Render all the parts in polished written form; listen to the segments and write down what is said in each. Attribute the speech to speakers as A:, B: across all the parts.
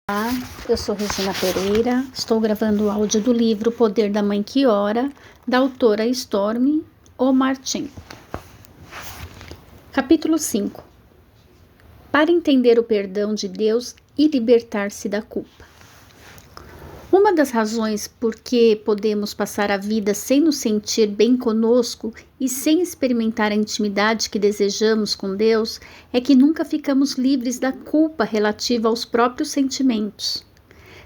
A: Olá, eu sou Regina Pereira, estou gravando o áudio do livro O Poder da Mãe que Ora, da autora Stormy O. Martin. Capítulo 5. Para entender o perdão de Deus e libertar-se da culpa. Uma das razões por que podemos passar a vida sem nos sentir bem conosco e sem experimentar a intimidade que desejamos com Deus é que nunca ficamos livres da culpa relativa aos próprios sentimentos.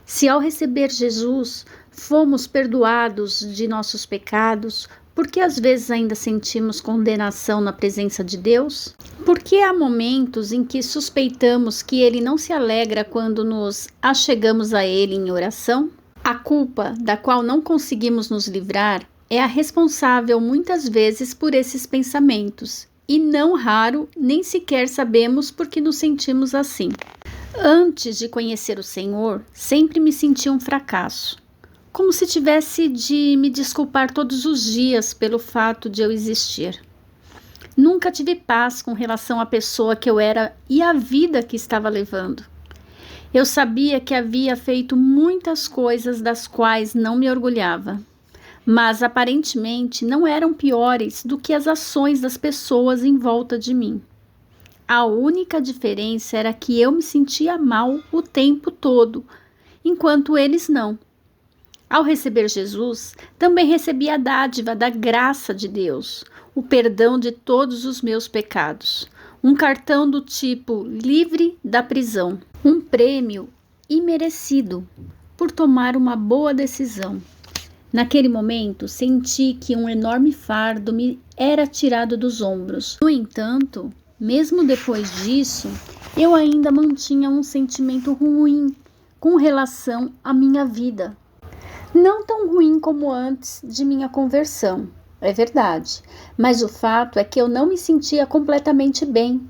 A: Se ao receber Jesus fomos perdoados de nossos pecados, por que às vezes ainda sentimos condenação na presença de Deus? Por que há momentos em que suspeitamos que Ele não se alegra quando nos achegamos a Ele em oração? A culpa, da qual não conseguimos nos livrar, é a responsável muitas vezes por esses pensamentos, e não raro nem sequer sabemos por que nos sentimos assim. Antes de conhecer o Senhor, sempre me senti um fracasso, como se tivesse de me desculpar todos os dias pelo fato de eu existir. Nunca tive paz com relação à pessoa que eu era e à vida que estava levando. Eu sabia que havia feito muitas coisas das quais não me orgulhava, mas aparentemente não eram piores do que as ações das pessoas em volta de mim. A única diferença era que eu me sentia mal o tempo todo, enquanto eles não. Ao receber Jesus, também recebi a dádiva da graça de Deus, o perdão de todos os meus pecados, um cartão do tipo livre da prisão, um prêmio imerecido por tomar uma boa decisão. Naquele momento, senti que um enorme fardo me era tirado dos ombros. No entanto, mesmo depois disso, eu ainda mantinha um sentimento ruim com relação à minha vida. Não tão ruim como antes de minha conversão, é verdade, mas o fato é que eu não me sentia completamente bem.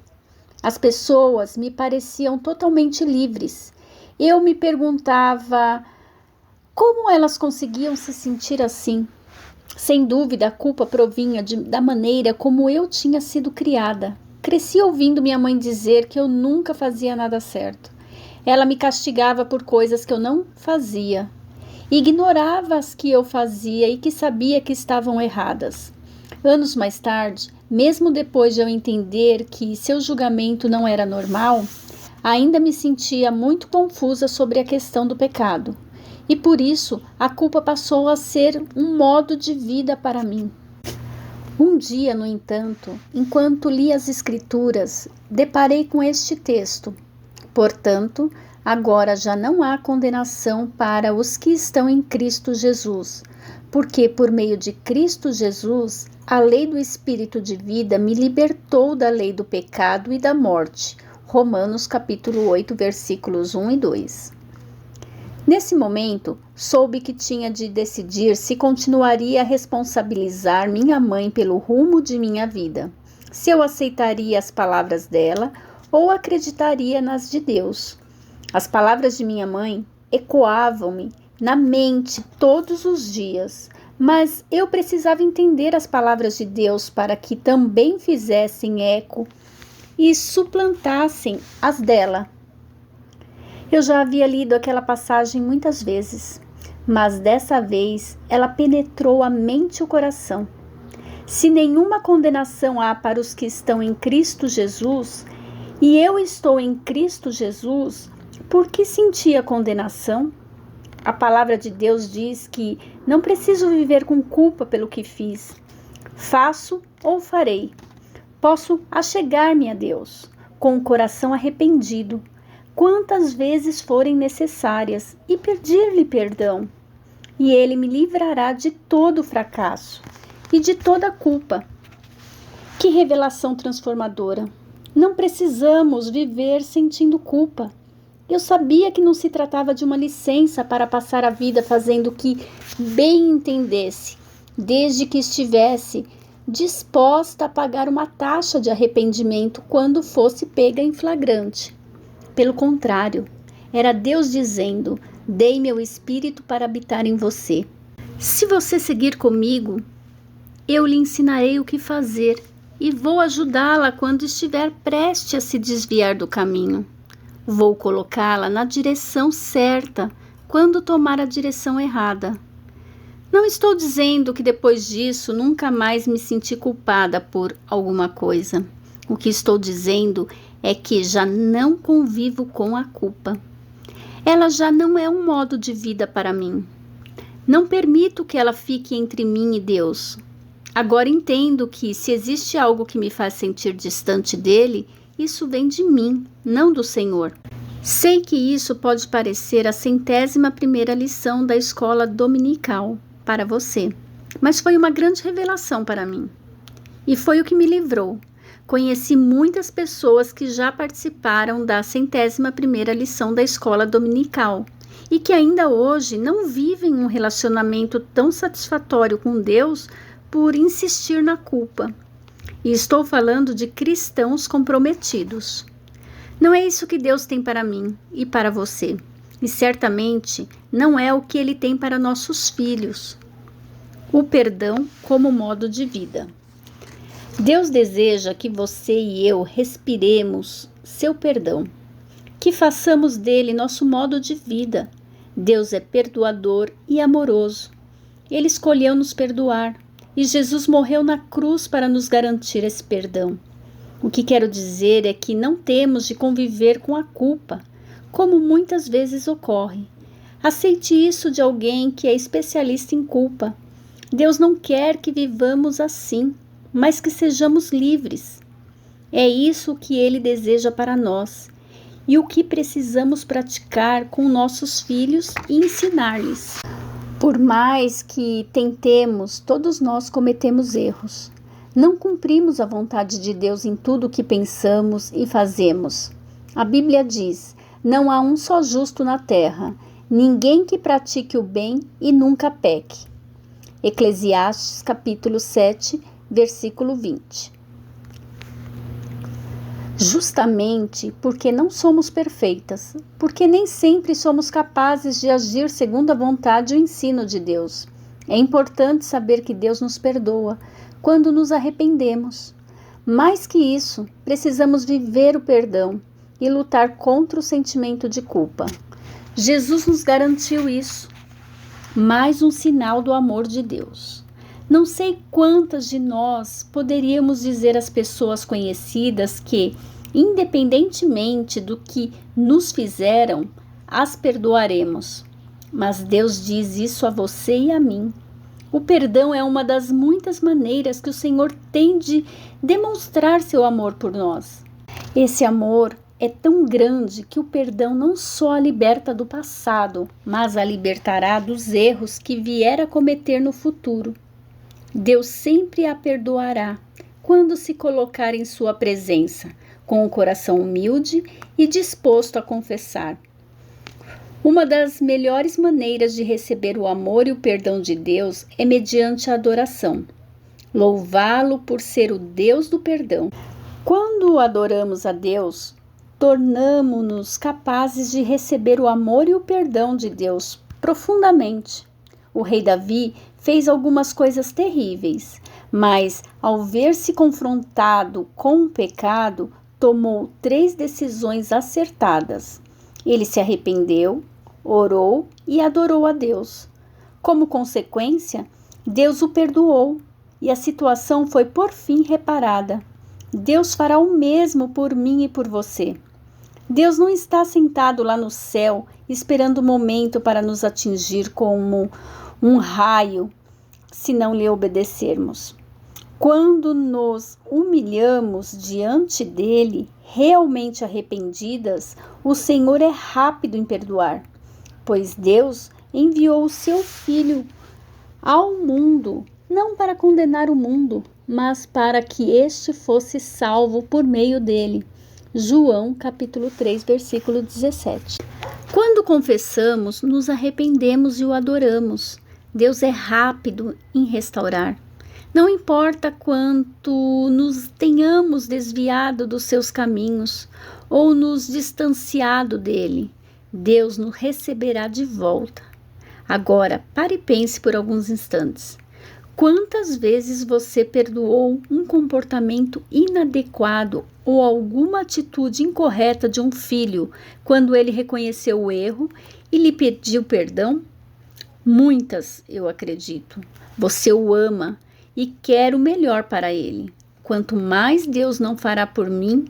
A: As pessoas me pareciam totalmente livres. Eu me perguntava como elas conseguiam se sentir assim. Sem dúvida, a culpa provinha da maneira como eu tinha sido criada. Cresci ouvindo minha mãe dizer que eu nunca fazia nada certo. Ela me castigava por coisas que eu não fazia. Ignorava as que eu fazia e que sabia que estavam erradas. Anos mais tarde, mesmo depois de eu entender que seu julgamento não era normal, ainda me sentia muito confusa sobre a questão do pecado. E por isso, a culpa passou a ser um modo de vida para mim. Um dia, no entanto, enquanto li as Escrituras, deparei com este texto. Portanto, agora já não há condenação para os que estão em Cristo Jesus, porque por meio de Cristo Jesus, a lei do Espírito de vida me libertou da lei do pecado e da morte. Romanos capítulo 8, versículos 1 e 2. Nesse momento, soube que tinha de decidir se continuaria a responsabilizar minha mãe pelo rumo de minha vida, se eu aceitaria as palavras dela ou acreditaria nas de Deus. As palavras de minha mãe ecoavam-me na mente todos os dias, mas eu precisava entender as palavras de Deus para que também fizessem eco e suplantassem as dela. Eu já havia lido aquela passagem muitas vezes, mas dessa vez ela penetrou a mente e o coração. Se nenhuma condenação há para os que estão em Cristo Jesus, e eu estou em Cristo Jesus, por que sentia condenação? A palavra de Deus diz que não preciso viver com culpa pelo que fiz. Faço ou farei. Posso achegar-me a Deus com o coração arrependido, quantas vezes forem necessárias, e pedir-lhe perdão. E Ele me livrará de todo o fracasso e de toda a culpa. Que revelação transformadora! Não precisamos viver sentindo culpa. Eu sabia que não se tratava de uma licença para passar a vida fazendo o que bem entendesse, desde que estivesse disposta a pagar uma taxa de arrependimento quando fosse pega em flagrante. Pelo contrário, era Deus dizendo: dei meu espírito para habitar em você. Se você seguir comigo, eu lhe ensinarei o que fazer e vou ajudá-la quando estiver prestes a se desviar do caminho. Vou colocá-la na direção certa quando tomar a direção errada. Não estou dizendo que depois disso nunca mais me senti culpada por alguma coisa. O que estou dizendo é que já não convivo com a culpa. Ela já não é um modo de vida para mim. Não permito que ela fique entre mim e Deus. Agora entendo que se existe algo que me faz sentir distante dele, isso vem de mim, não do Senhor. Sei que isso pode parecer a 101ª lição da escola dominical para você, mas foi uma grande revelação para mim. E foi o que me livrou. Conheci muitas pessoas que já participaram da 101ª lição da escola dominical e que ainda hoje não vivem um relacionamento tão satisfatório com Deus por insistir na culpa. E estou falando de cristãos comprometidos. Não é isso que Deus tem para mim e para você. E certamente não é o que Ele tem para nossos filhos. O perdão como modo de vida. Deus deseja que você e eu respiremos seu perdão, que façamos dele nosso modo de vida. Deus é perdoador e amoroso. Ele escolheu nos perdoar e Jesus morreu na cruz para nos garantir esse perdão. O que quero dizer é que não temos de conviver com a culpa, como muitas vezes ocorre. Aceite isso de alguém que é especialista em culpa. Deus não quer que vivamos assim, mas que sejamos livres. É isso que Ele deseja para nós e o que precisamos praticar com nossos filhos e ensinar-lhes. Por mais que tentemos, todos nós cometemos erros. Não cumprimos a vontade de Deus em tudo o que pensamos e fazemos. A Bíblia diz: não há um só justo na terra, ninguém que pratique o bem e nunca peque. Eclesiastes capítulo 7, versículo 20. Justamente porque não somos perfeitas, porque nem sempre somos capazes de agir segundo a vontade e o ensino de Deus. É importante saber que Deus nos perdoa quando nos arrependemos. Mais que isso, precisamos viver o perdão e lutar contra o sentimento de culpa. Jesus nos garantiu isso. Mais um sinal do amor de Deus. Não sei quantas de nós poderíamos dizer às pessoas conhecidas que, independentemente do que nos fizeram, as perdoaremos. Mas Deus diz isso a você e a mim. O perdão é uma das muitas maneiras que o Senhor tem de demonstrar seu amor por nós. Esse amor é tão grande que o perdão não só a liberta do passado, mas a libertará dos erros que vier a cometer no futuro. Deus sempre a perdoará quando se colocar em sua presença, com o coração humilde e disposto a confessar. Uma das melhores maneiras de receber o amor e o perdão de Deus é mediante a adoração. Louvá-lo por ser o Deus do perdão. Quando adoramos a Deus, tornamo-nos capazes de receber o amor e o perdão de Deus profundamente. O rei Davi fez algumas coisas terríveis, mas ao ver-se confrontado com o pecado, tomou 3 decisões acertadas. Ele se arrependeu, orou e adorou a Deus. Como consequência, Deus o perdoou e a situação foi por fim reparada. Deus fará o mesmo por mim e por você. Deus não está sentado lá no céu esperando o momento para nos atingir como um raio se não lhe obedecermos. Quando nos humilhamos diante dele, realmente arrependidas, o Senhor é rápido em perdoar, pois Deus enviou o seu Filho ao mundo, não para condenar o mundo, mas para que este fosse salvo por meio dele. João capítulo 3, versículo 17. Quando confessamos, nos arrependemos e o adoramos. Deus é rápido em restaurar. Não importa quanto nos tenhamos desviado dos seus caminhos ou nos distanciado dele, Deus nos receberá de volta. Agora, pare e pense por alguns instantes. Quantas vezes você perdoou um comportamento inadequado ou alguma atitude incorreta de um filho quando ele reconheceu o erro e lhe pediu perdão? Muitas, eu acredito. Você o ama e quer o melhor para ele. Quanto mais Deus não fará por mim,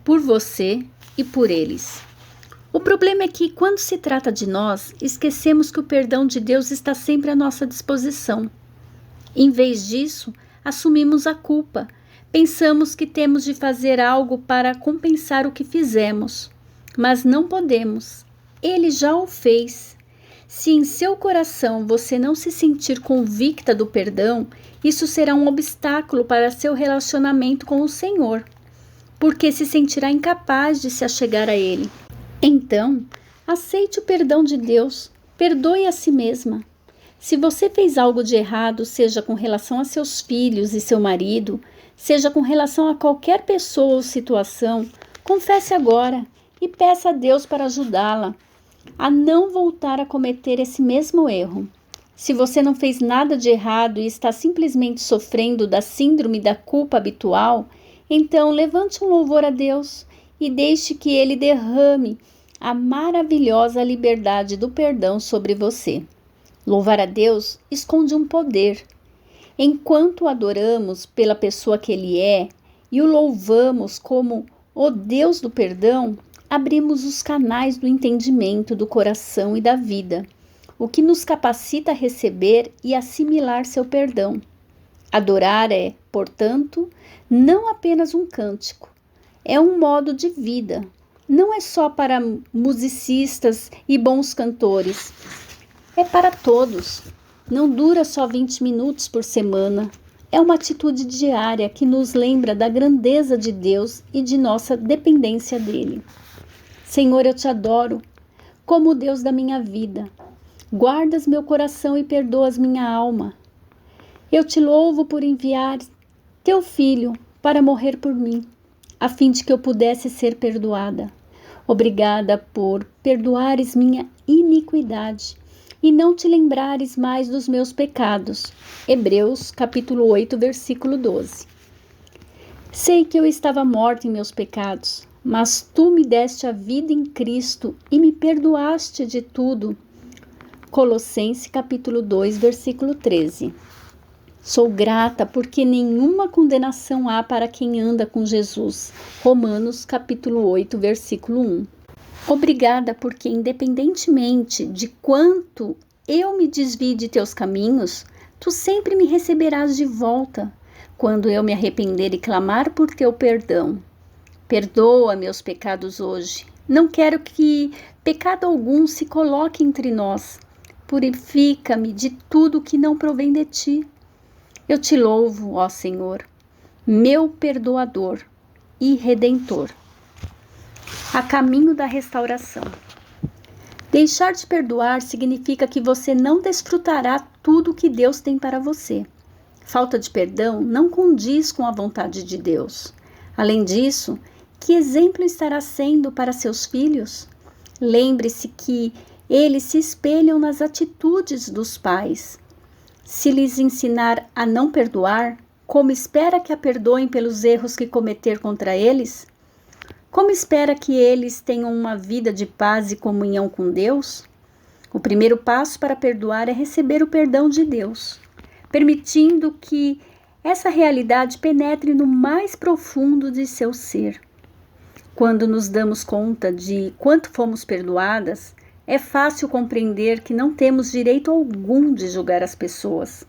A: por você e por eles. O problema é que, quando se trata de nós, esquecemos que o perdão de Deus está sempre à nossa disposição. Em vez disso, assumimos a culpa. Pensamos que temos de fazer algo para compensar o que fizemos. Mas não podemos. Ele já o fez. Se em seu coração você não se sentir convicta do perdão, isso será um obstáculo para seu relacionamento com o Senhor, porque se sentirá incapaz de se achegar a Ele. Então, aceite o perdão de Deus, perdoe a si mesma. Se você fez algo de errado, seja com relação a seus filhos e seu marido, seja com relação a qualquer pessoa ou situação, confesse agora e peça a Deus para ajudá-la a não voltar a cometer esse mesmo erro. Se você não fez nada de errado e está simplesmente sofrendo da síndrome da culpa habitual, então levante um louvor a Deus e deixe que Ele derrame a maravilhosa liberdade do perdão sobre você. Louvar a Deus esconde um poder. Enquanto o adoramos pela pessoa que Ele é e o louvamos como o Deus do perdão, abrimos os canais do entendimento, do coração e da vida, o que nos capacita a receber e assimilar seu perdão. Adorar é, portanto, não apenas um cântico, é um modo de vida. Não é só para musicistas e bons cantores, é para todos. Não dura só 20 minutos por semana. É uma atitude diária que nos lembra da grandeza de Deus e de nossa dependência dele. Senhor, eu te adoro como o Deus da minha vida. Guardas meu coração e perdoas minha alma. Eu te louvo por enviar teu filho para morrer por mim, a fim de que eu pudesse ser perdoada. Obrigada por perdoares minha iniquidade e não te lembrares mais dos meus pecados. Hebreus capítulo 8, versículo 12. Sei que eu estava morta em meus pecados, mas tu me deste a vida em Cristo e me perdoaste de tudo. Colossenses capítulo 2, versículo 13. Sou grata porque nenhuma condenação há para quem anda com Jesus. Romanos capítulo 8, versículo 1. Obrigada porque, independentemente de quanto eu me desvie de teus caminhos, tu sempre me receberás de volta, quando eu me arrepender e clamar por teu perdão. Perdoa meus pecados hoje. Não quero que pecado algum se coloque entre nós. Purifica-me de tudo que não provém de ti. Eu te louvo, ó Senhor, meu perdoador e redentor. A caminho da restauração. Deixar de perdoar significa que você não desfrutará tudo o que Deus tem para você. Falta de perdão não condiz com a vontade de Deus. Além disso, que exemplo estará sendo para seus filhos? Lembre-se que eles se espelham nas atitudes dos pais. Se lhes ensinar a não perdoar, como espera que a perdoem pelos erros que cometer contra eles? Como espera que eles tenham uma vida de paz e comunhão com Deus? O primeiro passo para perdoar é receber o perdão de Deus, permitindo que essa realidade penetre no mais profundo de seu ser. Quando nos damos conta de quanto fomos perdoadas, é fácil compreender que não temos direito algum de julgar as pessoas.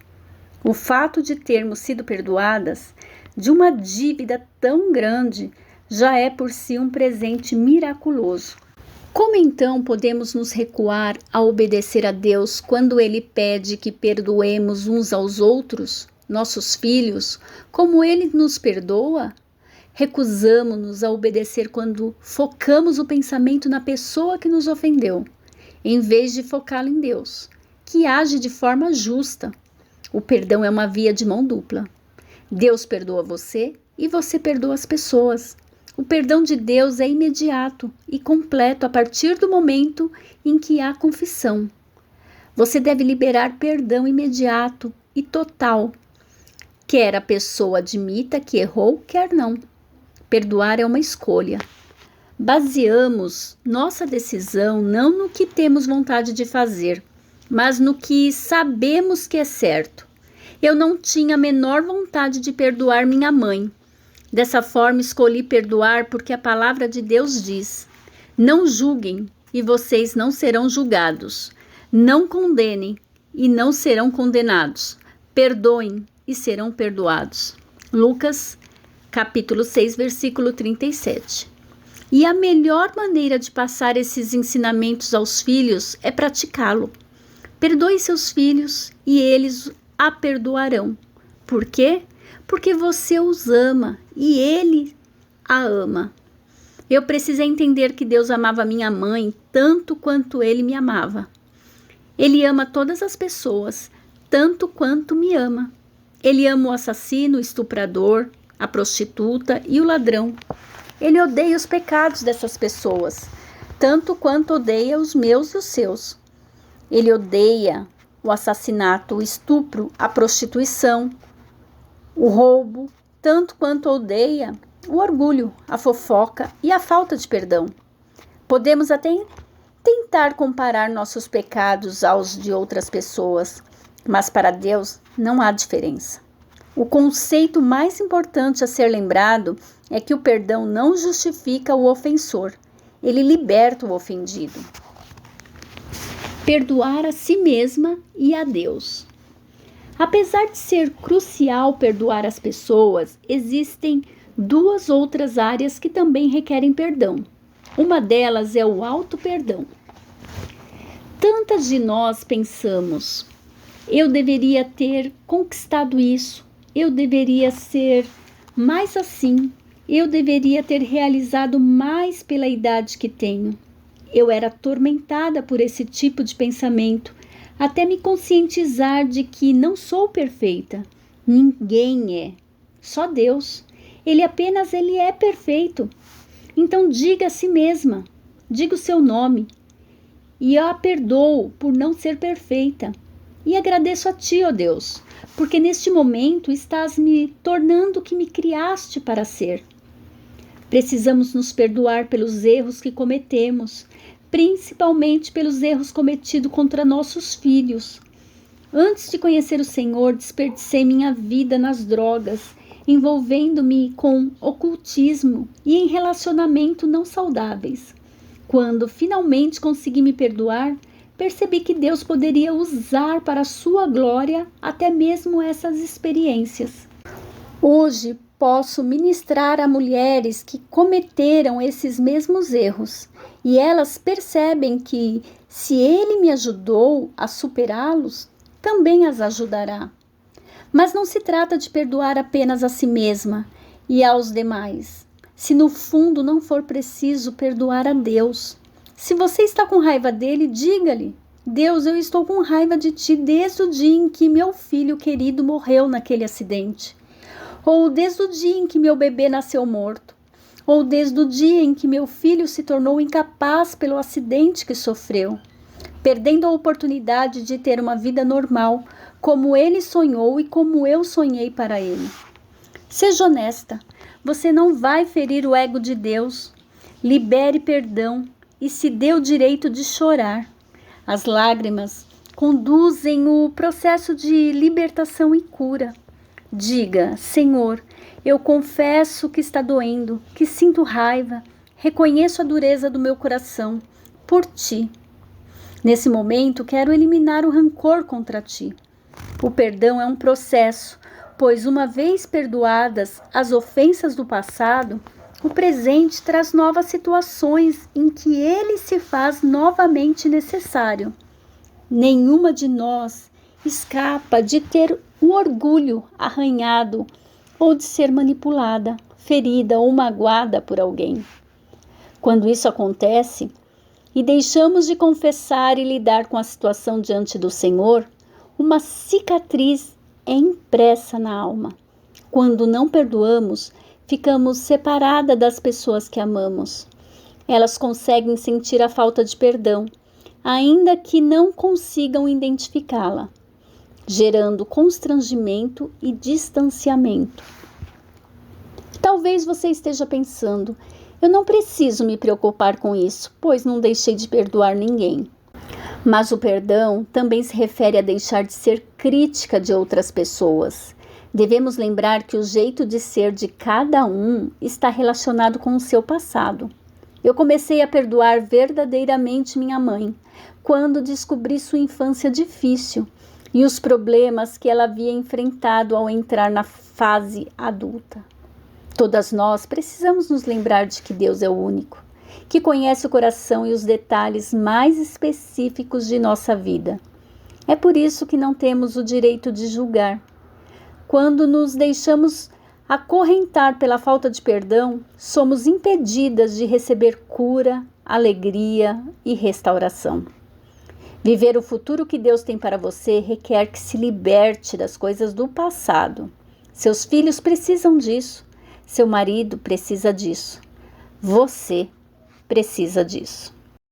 A: O fato de termos sido perdoadas de uma dívida tão grande já é por si um presente miraculoso. Como então podemos nos recuar a obedecer a Deus quando Ele pede que perdoemos uns aos outros, nossos filhos, como Ele nos perdoa? Recusamo-nos a obedecer quando focamos o pensamento na pessoa que nos ofendeu, em vez de focá-lo em Deus, que age de forma justa. O perdão é uma via de mão dupla. Deus perdoa você e você perdoa as pessoas. O perdão de Deus é imediato e completo a partir do momento em que há confissão. Você deve liberar perdão imediato e total. Quer a pessoa admita que errou, quer não. Perdoar é uma escolha. Baseamos nossa decisão não no que temos vontade de fazer, mas no que sabemos que é certo. Eu não tinha a menor vontade de perdoar minha mãe. Dessa forma, escolhi perdoar porque a palavra de Deus diz: não julguem e vocês não serão julgados. Não condenem e não serão condenados. Perdoem e serão perdoados. Lucas, capítulo 6, versículo 37. E a melhor maneira de passar esses ensinamentos aos filhos é praticá-lo. Perdoe seus filhos e eles a perdoarão. Por quê? Porque você os ama e ele a ama. Eu precisei entender que Deus amava minha mãe tanto quanto ele me amava. Ele ama todas as pessoas, tanto quanto me ama. Ele ama o assassino, o estuprador, a prostituta e o ladrão. Ele odeia os pecados dessas pessoas, tanto quanto odeia os meus e os seus. Ele odeia o assassinato, o estupro, a prostituição, o roubo, tanto quanto odeia o orgulho, a fofoca e a falta de perdão. Podemos até tentar comparar nossos pecados aos de outras pessoas, mas para Deus não há diferença. O conceito mais importante a ser lembrado é que o perdão não justifica o ofensor, ele liberta o ofendido. Perdoar a si mesma e a Deus. Apesar de ser crucial perdoar as pessoas, existem duas outras áreas que também requerem perdão. Uma delas é o auto-perdão. Tantas de nós pensamos: eu deveria ter conquistado isso, eu deveria ser mais assim, eu deveria ter realizado mais pela idade que tenho. Eu era atormentada por esse tipo de pensamento, até me conscientizar de que não sou perfeita. Ninguém é, só Deus. Ele é perfeito. Então diga a si mesma, diga o seu nome, e eu a perdoo por não ser perfeita. E agradeço a ti, ó Deus, porque neste momento estás me tornando o que me criaste para ser. Precisamos nos perdoar pelos erros que cometemos, principalmente pelos erros cometidos contra nossos filhos. Antes de conhecer o Senhor, desperdicei minha vida nas drogas, envolvendo-me com ocultismo e em relacionamentos não saudáveis. Quando finalmente consegui me perdoar, percebi que Deus poderia usar para a sua glória até mesmo essas experiências. Hoje posso ministrar a mulheres que cometeram esses mesmos erros e elas percebem que, se Ele me ajudou a superá-los, também as ajudará. Mas não se trata de perdoar apenas a si mesma e aos demais, se no fundo não for preciso perdoar a Deus. Se você está com raiva dele, diga-lhe: Deus, eu estou com raiva de ti desde o dia em que meu filho querido morreu naquele acidente. Ou desde o dia em que meu bebê nasceu morto. Ou desde o dia em que meu filho se tornou incapaz pelo acidente que sofreu, perdendo a oportunidade de ter uma vida normal, como ele sonhou e como eu sonhei para ele. Seja honesta, você não vai ferir o ego de Deus. Libere perdão e se dê o direito de chorar. As lágrimas conduzem o processo de libertação e cura. Diga: Senhor, eu confesso que está doendo, que sinto raiva, reconheço a dureza do meu coração por ti. Nesse momento, quero eliminar o rancor contra ti. O perdão é um processo, pois uma vez perdoadas as ofensas do passado, o presente traz novas situações em que ele se faz novamente necessário. Nenhuma de nós escapa de ter o orgulho arranhado ou de ser manipulada, ferida ou magoada por alguém. Quando isso acontece e deixamos de confessar e lidar com a situação diante do Senhor, uma cicatriz é impressa na alma. Quando não perdoamos, ficamos separadas das pessoas que amamos. Elas conseguem sentir a falta de perdão, ainda que não consigam identificá-la. gerando constrangimento e distanciamento. Talvez você esteja pensando: eu não preciso me preocupar com isso, pois não deixei de perdoar ninguém. Mas o perdão também se refere a deixar de ser crítica de outras pessoas. Devemos lembrar que o jeito de ser de cada um está relacionado com o seu passado. Eu comecei a perdoar verdadeiramente minha mãe quando descobri sua infância difícil e os problemas que ela havia enfrentado ao entrar na fase adulta. Todas nós precisamos nos lembrar de que Deus é o único, que conhece o coração e os detalhes mais específicos de nossa vida. É por isso que não temos o direito de julgar. Quando nos deixamos acorrentar pela falta de perdão, somos impedidas de receber cura, alegria e restauração. Viver o futuro que Deus tem para você requer que se liberte das coisas do passado. Seus filhos precisam disso. Seu marido precisa disso. Você precisa disso.